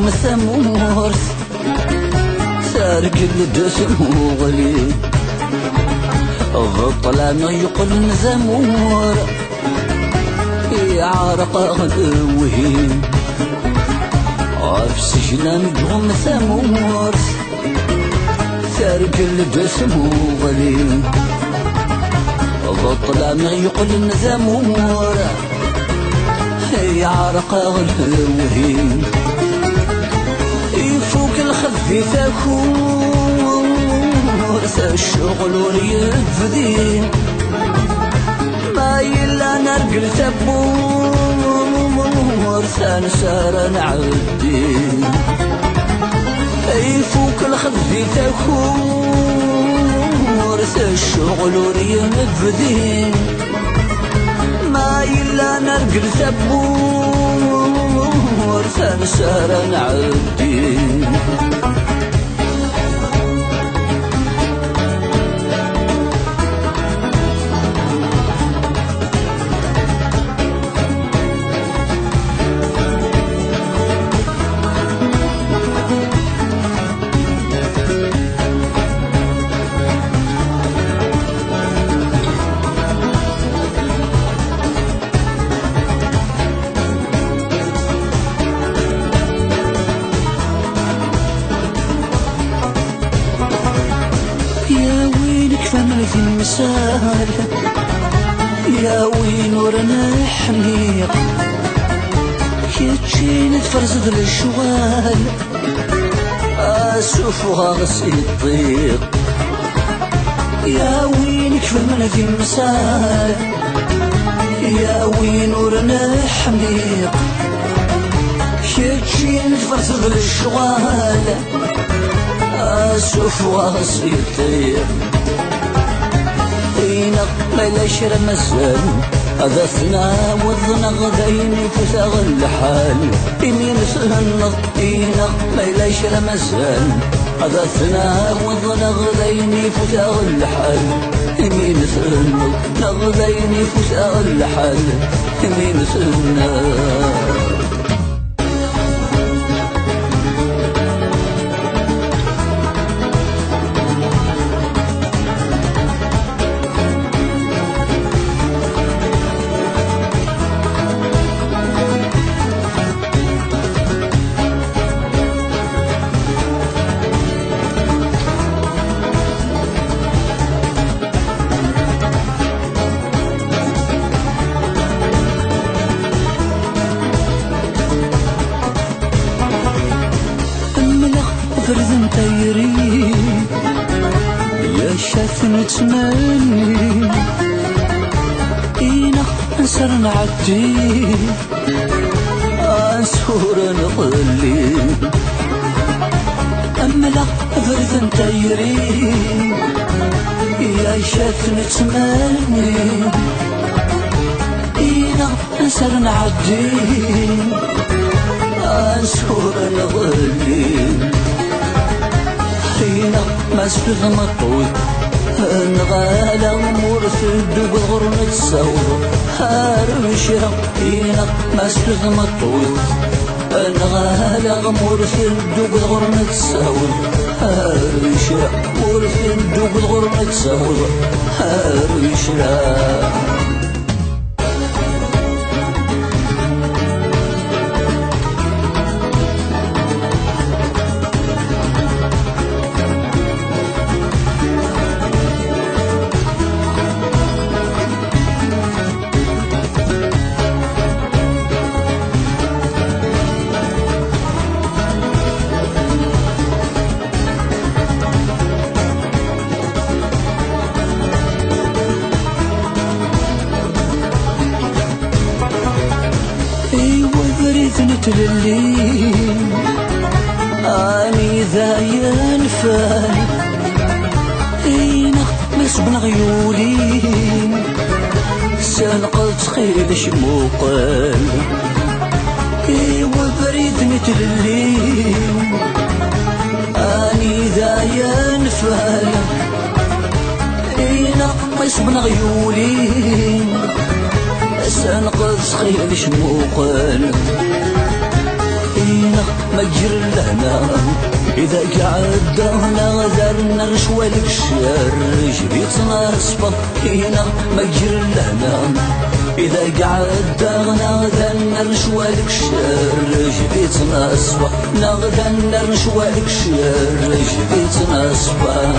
نجوم ثمورث سارق الدسم وغلي الظلام يقل زمور يعرق غدوهين عرف سجنا نجوم ثمورث سارق الدسم وغلي الظلام يقل زمور يعرق غدوهين يفوق الخفيف أكون الشغل وريفدي ما يلا نرقل تبور سنسار نعدي يفوق الخفيف أكون الشغل وريفدي ما يلا نرقل تبور سنسار نعدي يا وينك فملك المسار يا وين ورنا حميق يا تجيني تفرزد للشوال اسوف وغاغس يطيق يا وينك فملك المسار يا وين ورنا حميق يا تجيني تفرزد للشوال أسوف وصيتي إينق ملاش رمزان أذثنا وضنا غديني فتاغ الحال إمين سهنق إينق ملاش رمزان أذثنا وضنا غديني فتاغ الحال إمين سهنق نغديني فتاغ الحال إمين سهنق فرد تيري يا شاف نتمني إينا نسر نعدي أنسور نقلي أما لا فرد تيري يا شاف نتمني إينا نسر نعدي أنسور نقلي حينا ما سفغ مطوي نغالا مورث الدوب الغرن تساوض هارمشرا حينا ما سفغ مطوي نغالا مورث الدوب الغرن تساوض هارمشرا مورث الدوب الغرن تساوض هارمشرا تللي اني ذا ينفال اينا مسبن غيولي سنقل تخيل شموقال ايوا بريد نتللي اني ذا ينفال اينا مسبن غيولي سنقل تخيل شموقال إينا هنا ما جر لهنا إذا قعدنا دارنا نشوالك الشر جبيتنا صفا هنا ما جر لهنا إذا قعدنا دارنا نشوالك الشر جبيتنا صفا نغدا نشوالك الشر جبيتنا صفا